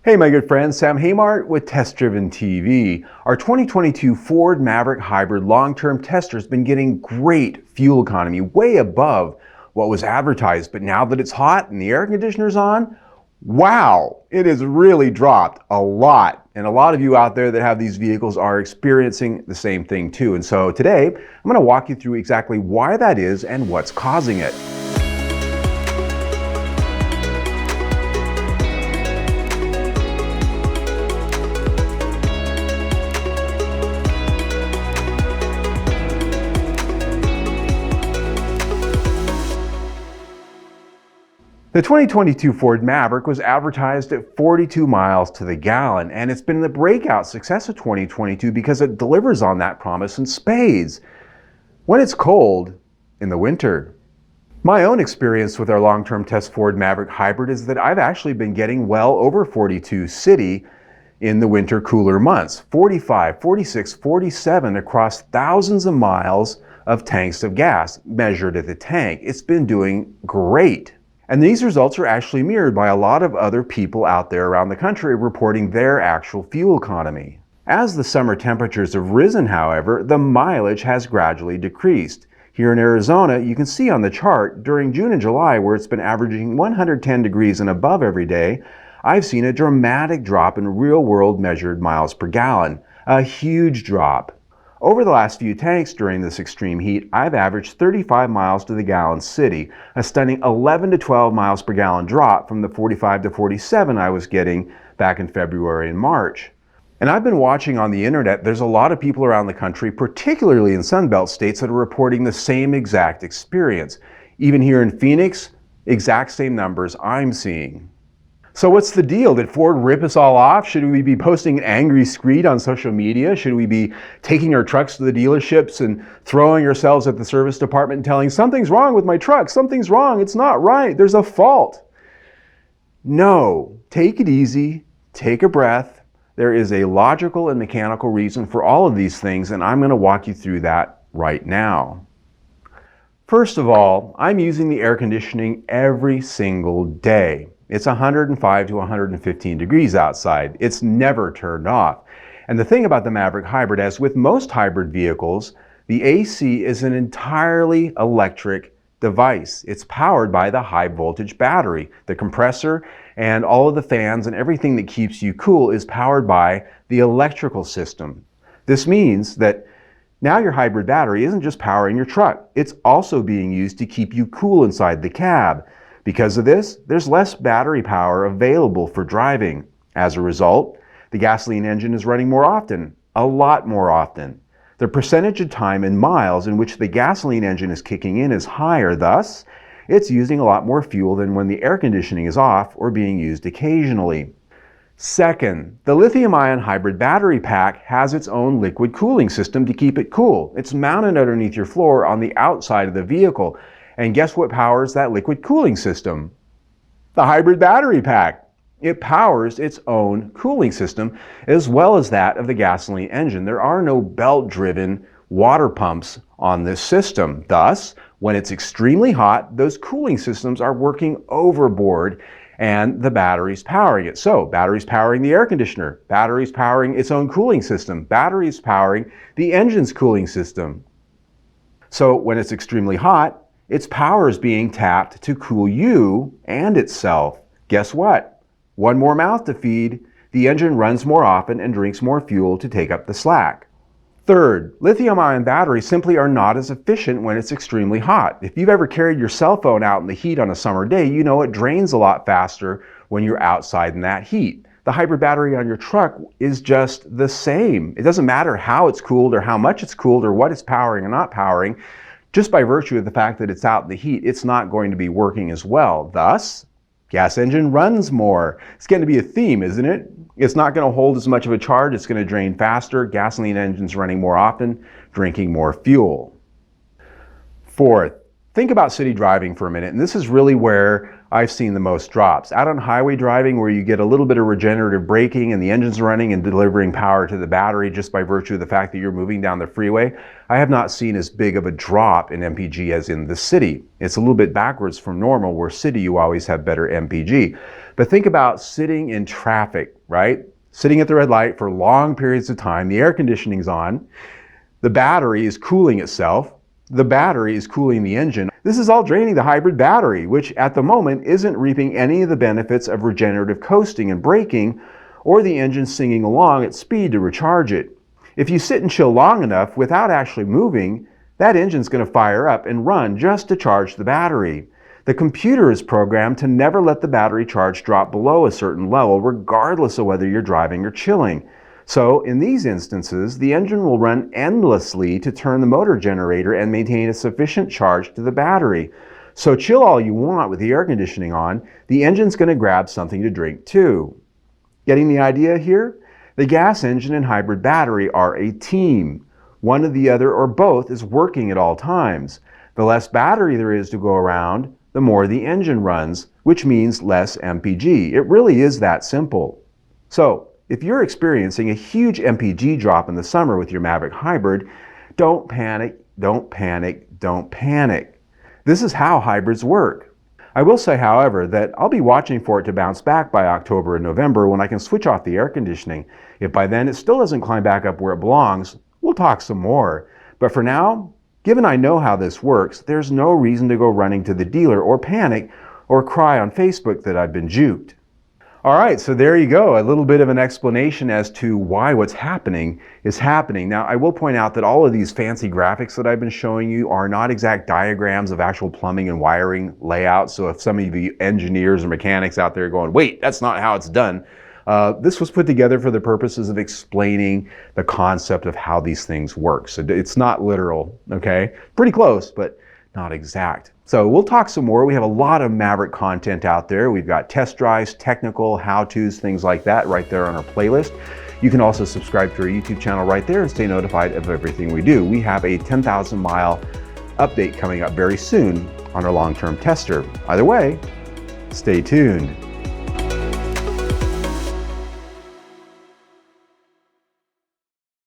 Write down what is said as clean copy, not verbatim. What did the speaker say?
Hey my good friends, Sam Haymart with Test Driven TV. Our 2022 Ford Maverick Hybrid long-term tester has been getting great fuel economy, way above what was advertised. But now that it's hot and the air conditioner's on, wow, it has really dropped a lot. And a lot of you out there that have these vehicles are experiencing the same thing too. And so today, I'm going to walk you through exactly why that is and what's causing it. The 2022 Ford Maverick was advertised at 42 miles to the gallon, and it's been the breakout success of 2022 because it delivers on that promise in spades when it's cold in the winter. My own experience with our long-term test Ford Maverick Hybrid is that I've actually been getting well over 42 city in the winter cooler months, 45, 46, 47 across thousands of miles of tanks of gas measured at the tank. It's been doing great. And these results are actually mirrored by a lot of other people out there around the country reporting their actual fuel economy. As the summer temperatures have risen, however, the mileage has gradually decreased. Here in Arizona, you can see on the chart, during June and July, where it's been averaging 110 degrees and above every day, I've seen a dramatic drop in real-world measured miles per gallon. A huge drop. Over the last few tanks during this extreme heat, I've averaged 35 miles to the gallon city, a stunning 11 to 12 miles per gallon drop from the 45 to 47 I was getting back in February and March. And I've been watching on the internet, there's a lot of people around the country, particularly in Sunbelt states, that are reporting the same exact experience. Even here in Phoenix, exact same numbers I'm seeing. So what's the deal? Did Ford rip us all off? Should we be posting an angry screed on social media? Should we be taking our trucks to the dealerships and throwing ourselves at the service department and telling something's wrong with my truck, something's wrong, it's not right, there's a fault? No, take it easy, take a breath. There is a logical and mechanical reason for all of these things, and I'm going to walk you through that right now. First of all, I'm using the air conditioning every single day. It's 105 to 115 degrees outside. It's never turned off. And the thing about the Maverick Hybrid, as with most hybrid vehicles, the AC is an entirely electric device. It's powered by the high voltage battery. The compressor and all of the fans and everything that keeps you cool is powered by the electrical system. This means that now your hybrid battery isn't just powering your truck. It's also being used to keep you cool inside the cab. Because of this, there's less battery power available for driving. As a result, the gasoline engine is running more often, a lot more often. The percentage of time in miles in which the gasoline engine is kicking in is higher, thus, it's using a lot more fuel than when the air conditioning is off or being used occasionally. Second, the lithium-ion hybrid battery pack has its own liquid cooling system to keep it cool. It's mounted underneath your floor on the outside of the vehicle. And guess what powers that liquid cooling system? The hybrid battery pack. It powers its own cooling system as well as that of the gasoline engine. There are no belt-driven water pumps on this system. Thus, when it's extremely hot, those cooling systems are working overboard and the battery's powering it. So, battery's powering the air conditioner, battery's powering its own cooling system, battery's powering the engine's cooling system. So, when it's extremely hot, its power is being tapped to cool you and itself. Guess what? One more mouth to feed, the engine runs more often and drinks more fuel to take up the slack. Third, lithium-ion batteries simply are not as efficient when it's extremely hot. If you've ever carried your cell phone out in the heat on a summer day, you know it drains a lot faster when you're outside in that heat. The hybrid battery on your truck is just the same. It doesn't matter how it's cooled or how much it's cooled or what it's powering or not powering. Just by virtue of the fact that it's out in the heat, it's not going to be working as well. Thus, gas engine runs more. It's going to be a theme, isn't it? It's not going to hold as much of a charge. It's going to drain faster. Gasoline engines running more often, drinking more fuel. Fourth, think about city driving for a minute. And this is really where I've seen the most drops. Out on highway driving, where you get a little bit of regenerative braking and the engine's running and delivering power to the battery just by virtue of the fact that you're moving down the freeway, I have not seen as big of a drop in MPG as in the city. It's a little bit backwards from normal, where city you always have better MPG. But think about sitting in traffic, right? Sitting at the red light for long periods of time, the air conditioning's on, the battery is cooling itself, the battery is cooling the engine. This is all draining the hybrid battery, which at the moment isn't reaping any of the benefits of regenerative coasting and braking, or the engine singing along at speed to recharge it. If you sit and chill long enough without actually moving, that engine's going to fire up and run just to charge the battery. The computer is programmed to never let the battery charge drop below a certain level, regardless of whether you're driving or chilling. So in these instances, the engine will run endlessly to turn the motor generator and maintain a sufficient charge to the battery. So chill all you want with the air conditioning on, the engine's going to grab something to drink too. Getting the idea here? The gas engine and hybrid battery are a team. One or the other or both is working at all times. The less battery there is to go around, the more the engine runs, which means less MPG. It really is that simple. So, if you're experiencing a huge MPG drop in the summer with your Maverick Hybrid, don't panic, don't panic, don't panic. This is how hybrids work. I will say, however, that I'll be watching for it to bounce back by October and November when I can switch off the air conditioning. If by then it still doesn't climb back up where it belongs, we'll talk some more. But for now, given I know how this works, there's no reason to go running to the dealer or panic or cry on Facebook that I've been juked. All right, so there you go, a little bit of an explanation as to why what's happening is happening. Now, I will point out that all of these fancy graphics that I've been showing you are not exact diagrams of actual plumbing and wiring layouts. So if some of you engineers or mechanics out there are going, wait, that's not how it's done, this was put together for the purposes of explaining the concept of how these things work. So it's not literal, okay? Pretty close, but not exact. So we'll talk some more. We have a lot of Maverick content out there. We've got test drives, technical, how-tos, things like that right there on our playlist. You can also subscribe to our YouTube channel right there and stay notified of everything we do. We have a 10,000 mile update coming up very soon on our long-term tester. Either way, stay tuned.